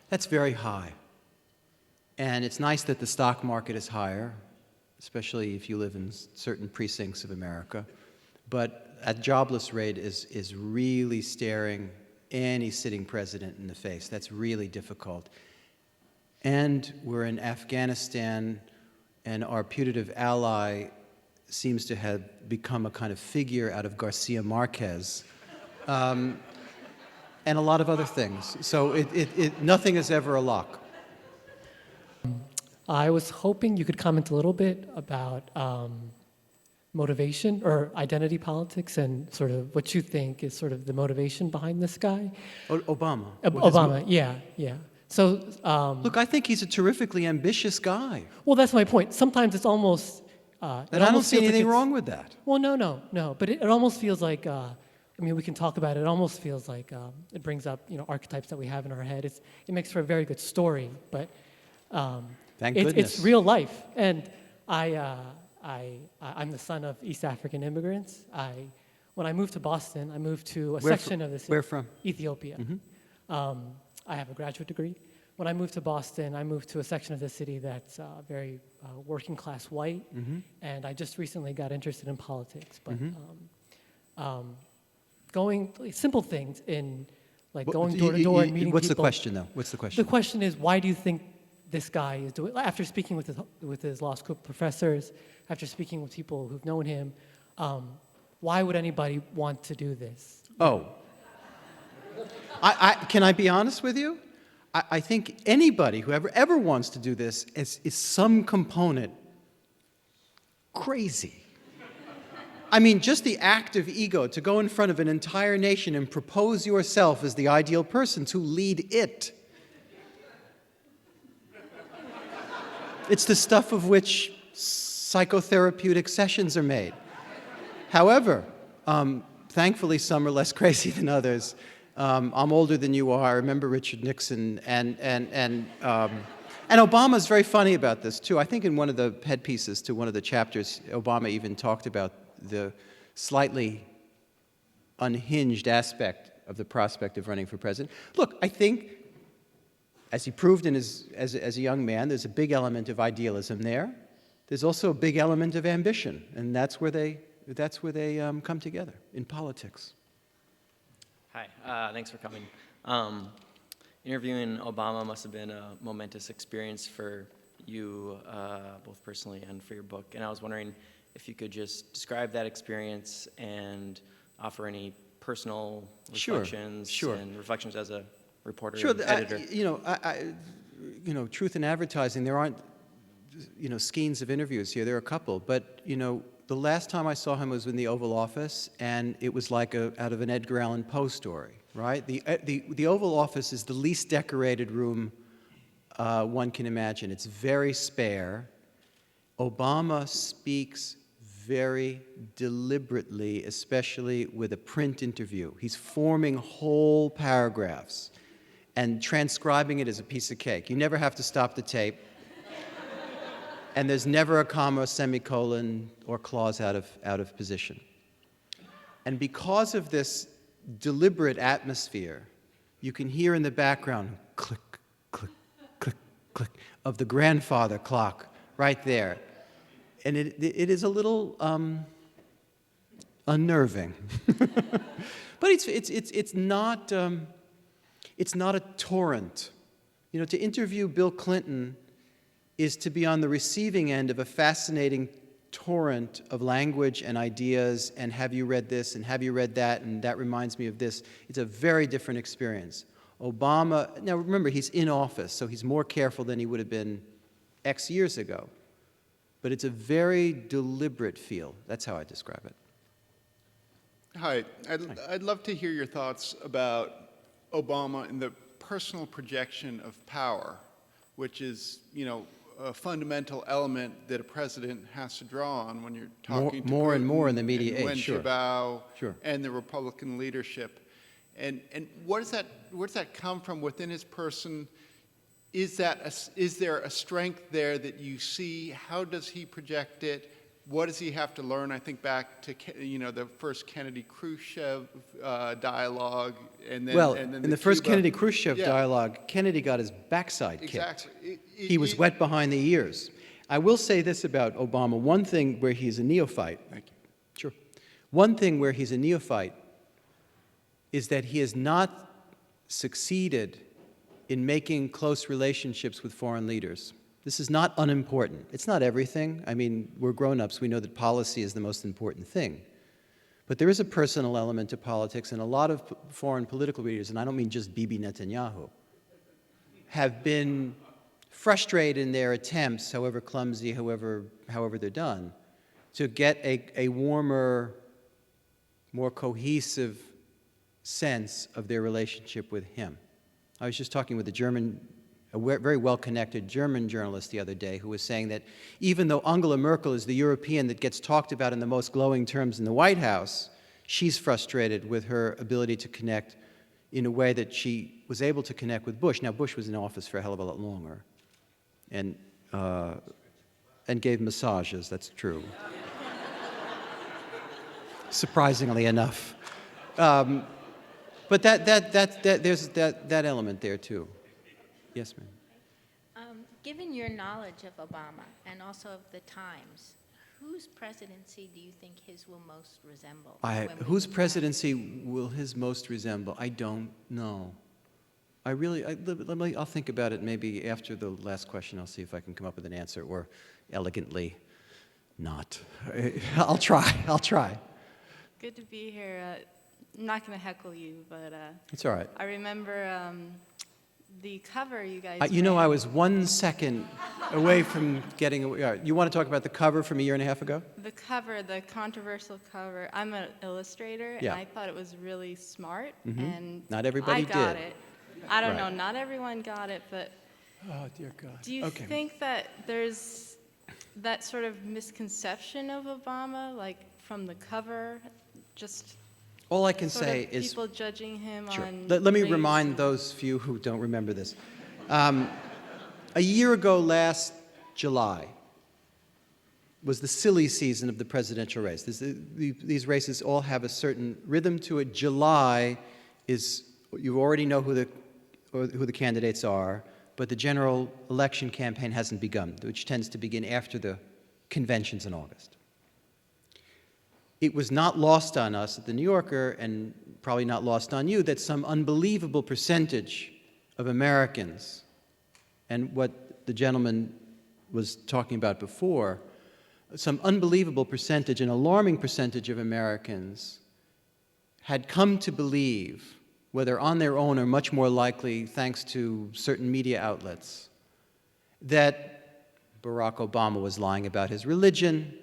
B: That's very high. And it's nice that the stock market is higher, especially if you live in certain precincts of America. But a jobless rate is really staring any sitting president in the face. That's really difficult. And we're in Afghanistan, and our putative ally seems to have become a kind of figure out of Garcia Marquez, and a lot of other things. So nothing is ever a lock.
K: I was hoping you could comment a little bit about motivation or identity politics and sort of what you think is sort of the motivation behind this guy.
B: Obama.
K: Obama, yeah. So,
B: look, I think he's a terrifically ambitious guy.
K: Well, that's my point. Sometimes it's almost...
B: and I don't see anything wrong with that.
K: Well, no. But it almost feels like I mean, we can talk about it. It almost feels like it brings up, archetypes that we have in our head. It makes for a very good story, but
B: Thank goodness.
K: It's real life. And I'm the son of East African immigrants. When I moved to Boston, I moved to a section of the city.
B: Where from?
K: Ethiopia. I have a graduate degree. When I moved to Boston, I moved to a section of the city that's very working class white, and I just recently got interested in politics. But going simple things in like going door to door and meeting
B: What's
K: people.
B: the question, though? What's the question?
K: The question is, why do you think this guy is doing? After speaking with his law school professors, after speaking with people who've known him, why would anybody want to do this?
B: Oh. Can I be honest with you? I think anybody who ever wants to do this is some component crazy. I mean, just the act of ego to go in front of an entire nation and propose yourself as the ideal person to lead it. It's the stuff of which psychotherapeutic sessions are made. However, thankfully some are less crazy than others. I'm older than you are. I remember Richard Nixon, and Obama's very funny about this too. I think in one of the head pieces to one of the chapters, Obama even talked about the slightly unhinged aspect of the prospect of running for president. Look, I think, as he proved as a young man, there's a big element of idealism there. There's also a big element of ambition, and that's where they come together in politics.
L: Hi, thanks for coming. Interviewing Obama must have been a momentous experience for you, both personally and for your book. And I was wondering if you could just describe that experience and offer any personal reflections and reflections as a reporter and editor.
B: Truth in advertising, there aren't, skeins of interviews here. There are a couple, but, the last time I saw him was in the Oval Office, and it was like out of an Edgar Allan Poe story, right? The Oval Office is the least decorated room one can imagine. It's very spare. Obama speaks very deliberately, especially with a print interview. He's forming whole paragraphs and transcribing it as a piece of cake. You never have to stop the tape. And there's never a comma, semicolon, or clause out of position. And because of this deliberate atmosphere, you can hear in the background click, click, click, click of the grandfather clock right there. And it is a little unnerving. But it's not a torrent. To interview Bill Clinton is to be on the receiving end of a fascinating torrent of language and ideas, and have you read this, and have you read that, and that reminds me of this. It's a very different experience. Obama, now remember, he's in office, so he's more careful than he would have been X years ago. But it's a very deliberate feel. That's how I describe it.
D: Hi. I'd love to hear your thoughts about Obama and the personal projection of power, which is, a fundamental element that a president has to draw on when you're talking to
B: more
D: Putin
B: and more in the media
D: and
B: age, sure.
D: And the Republican leadership. And where does that come from within his person? Is there a strength there that you see? How does he project it? What does he have to learn? I think back to the first Kennedy-Khrushchev dialogue, and then
B: in the first Kennedy-Khrushchev dialogue, Kennedy got his backside kicked.
D: Exactly.
B: He was wet behind the ears. I will say this about Obama. One thing where he's a neophyte.
D: Thank you.
B: Sure. One thing where he's a neophyte is that he has not succeeded in making close relationships with foreign leaders. This is not unimportant. It's not everything. I mean, we're grown-ups. We know that policy is the most important thing. But there is a personal element to politics, and a lot of foreign political leaders, and I don't mean just Bibi Netanyahu, have been frustrated in their attempts, however clumsy, however they're done, to get a warmer, more cohesive sense of their relationship with him. I was just talking with a very well-connected German journalist the other day who was saying that even though Angela Merkel is the European that gets talked about in the most glowing terms in the White House, She's frustrated with her ability to connect in a way that she was able to connect with Bush. Now, Bush was in office for a hell of a lot longer and gave massages, that's true. Surprisingly enough. But there's that element there, too. Yes, ma'am.
M: Given your knowledge of Obama and also of the times, whose presidency do you think his will most resemble?
B: Whose presidency will his most resemble? I don't know. I'll think about it maybe after the last question. I'll see if I can come up with an answer, or elegantly not. I'll try.
N: Good to be here. I'm not going to heckle you, but
B: It's all right.
N: I remember the cover you guys
B: You know,
N: made.
B: I was 1 second away from getting away. All right, you want to talk about the cover from a year and a half ago?
N: The cover, the controversial cover. I'm an illustrator,
B: Yeah.
N: and I thought it was really smart.
B: Mhm.
N: And
B: Not everybody
N: I got
B: did.
N: it. I don't
B: Right.
N: know. Not everyone got it, but
B: Oh, dear God.
N: do you think that there's that sort of misconception of Obama, like from the cover, just
B: All I can
N: sort
B: say
N: of
B: is...
N: people judging him
B: Sure.
N: on
B: Let me
N: race
B: remind
N: and-
B: those few who don't remember this. A year ago last July was the silly season of the presidential race. These races all have a certain rhythm to it. July is, you already know who the candidates are, but the general election campaign hasn't begun, which tends to begin after the conventions in August. It was not lost on us at the New Yorker, and probably not lost on you, that some unbelievable percentage of Americans, and what the gentleman was talking about before, some unbelievable percentage, an alarming percentage of Americans had come to believe, whether on their own or much more likely thanks to certain media outlets, that Barack Obama was lying about his religion,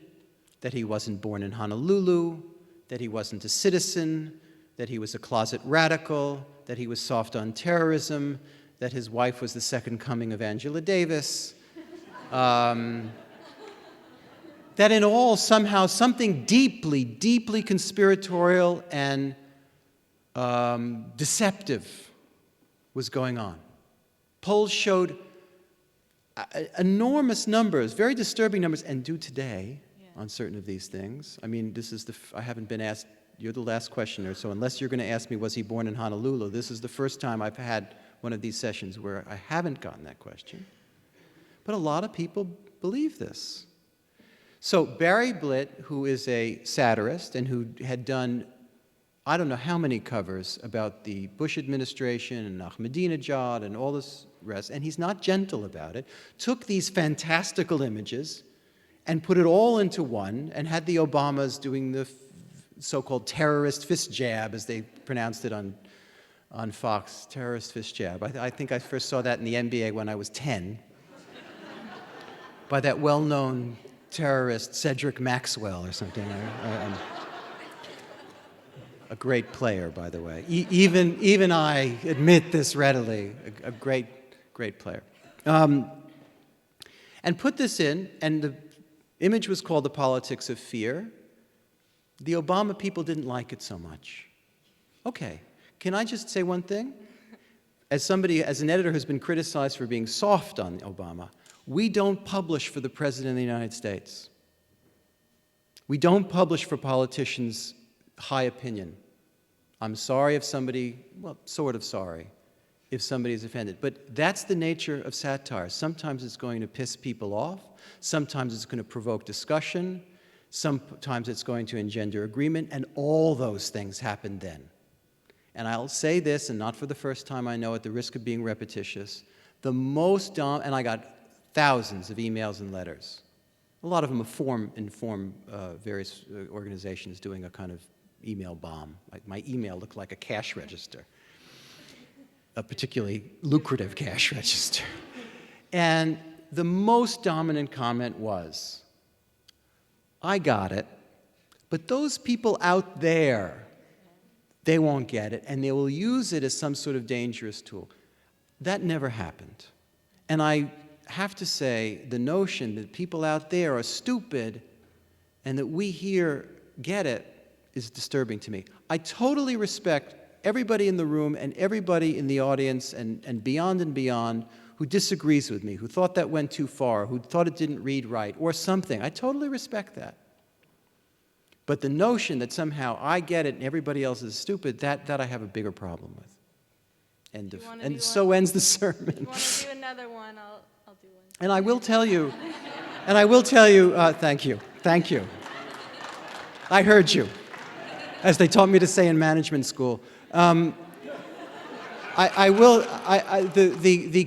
B: that he wasn't born in Honolulu, that he wasn't a citizen, that he was a closet radical, that he was soft on terrorism, that his wife was the second coming of Angela Davis, that in all, somehow, something deeply, deeply conspiratorial and deceptive was going on. Polls showed enormous numbers, very disturbing numbers, and do today on certain of these things. I mean, I haven't been asked, you're the last questioner, so unless you're going to ask me, was he born in Honolulu, this is the first time I've had one of these sessions where I haven't gotten that question. But a lot of people believe this. So Barry Blitt, who is a satirist and who had done I don't know how many covers about the Bush administration and Ahmadinejad and all this rest, and he's not gentle about it, took these fantastical images and put it all into one and had the Obamas doing the so-called terrorist fist jab, as they pronounced it on Fox, terrorist fist jab. I think I first saw that in the NBA when I was 10 by that well-known terrorist Cedric Maxwell or something. A great player, by the way. Even I admit this readily. A great player. And put this in, and the image was called The Politics of Fear. The Obama people didn't like it so much. Okay, can I just say one thing? As an editor who's been criticized for being soft on Obama, we don't publish for the President of the United States. We don't publish for politicians' high opinion. I'm sorry if somebody, well, sort of sorry, if somebody is offended. But that's the nature of satire. Sometimes it's going to piss people off. Sometimes it's going to provoke discussion. Sometimes it's going to engender agreement. And all those things happen then. And I'll say this, and not for the first time, I know, at the risk of being repetitious, and I got thousands of emails and letters. A lot of them inform various organizations doing a kind of email bomb. Like my email looked like a cash register, a particularly lucrative cash register. And the most dominant comment was, I got it, but those people out there, they won't get it, and they will use it as some sort of dangerous tool. That never happened. And I have to say, the notion that people out there are stupid and that we here get it is disturbing to me. I totally respect everybody in the room and everybody in the audience and beyond who disagrees with me, who thought that went too far, who thought it didn't read right, or something. I totally respect that. But the notion that somehow I get it and everybody else is stupid, that I have a bigger problem with. And so ends the sermon.
N: If you want to do another one, I'll do one.
B: And I will tell you, thank you. I heard you, as they taught me to say in management school. The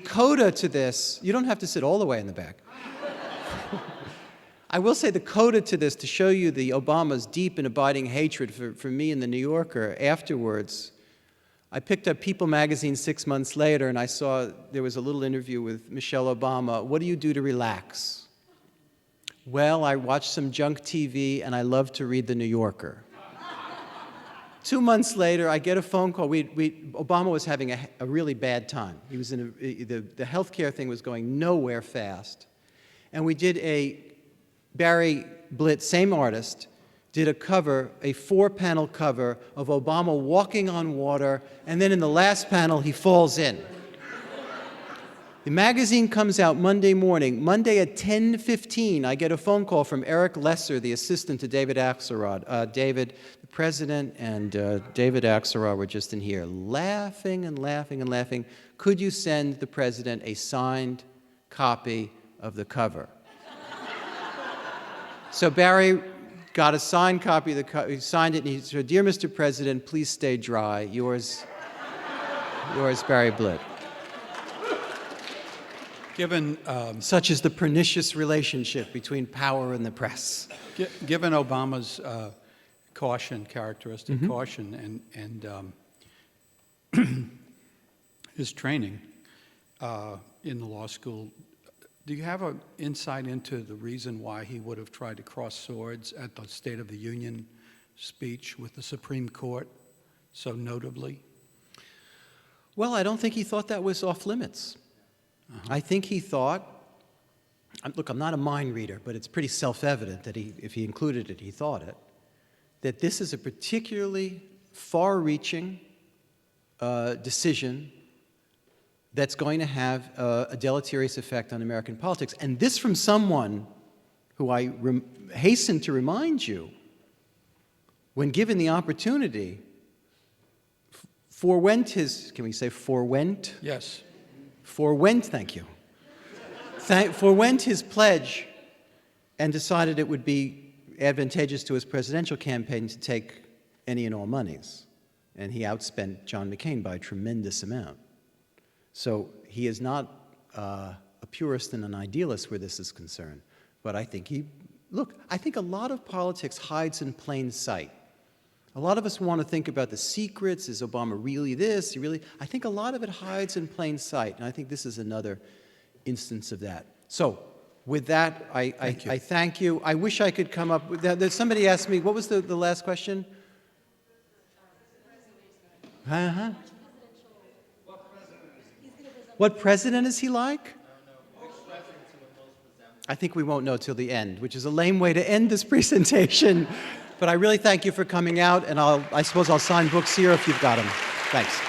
B: coda to this, you don't have to sit all the way in the back. I will say the coda to this, to show you the Obama's deep and abiding hatred for me in the New Yorker afterwards, I picked up People magazine 6 months later and I saw there was a little interview with Michelle Obama. What do you do to relax? Well, I watch some junk TV and I love to read the New Yorker. 2 months later, I get a phone call. Obama was having a really bad time. He was the healthcare thing was going nowhere fast. And we did Barry Blitt, same artist, did a 4-panel cover of Obama walking on water, and then in the last panel, he falls in. The magazine comes out Monday morning. Monday at 10:15, I get a phone call from Eric Lesser, the assistant to David Axelrod. David, the president, and David Axelrod were just in here laughing and laughing and laughing. Could you send the president a signed copy of the cover? So Barry got a signed copy of the cover. He signed it and he said, "Dear Mr. President, please stay dry. Yours, Barry Blitt."
O: Given
B: such is the pernicious relationship between power and the press.
O: Given Obama's characteristic caution, and his training in the law school, do you have an insight into the reason why he would have tried to cross swords at the State of the Union speech with the Supreme Court, so notably?
B: Well, I don't think he thought that was off limits. I think he thought, look, I'm not a mind reader, but it's pretty self-evident that if he included it, he thought it, that this is a particularly far-reaching decision that's going to have a deleterious effect on American politics. And this from someone who I hasten to remind you, when given the opportunity, forewent his, can we say forewent?
O: Yes.
B: Forewent, thank you. Forewent his pledge and decided it would be advantageous to his presidential campaign to take any and all monies. And he outspent John McCain by a tremendous amount. So he is not a purist and an idealist where this is concerned. But I think I think a lot of politics hides in plain sight. A lot of us want to think about the secrets. Is Obama really this? I think a lot of it hides in plain sight, and I think this is another instance of that. So, with that, I thank you. I wish I could come up with somebody asked me, what was the last question? What president is he like? I think we won't know till the end, which is a lame way to end this presentation. But I really thank you for coming out, and I suppose I'll sign books here if you've got them. Thanks.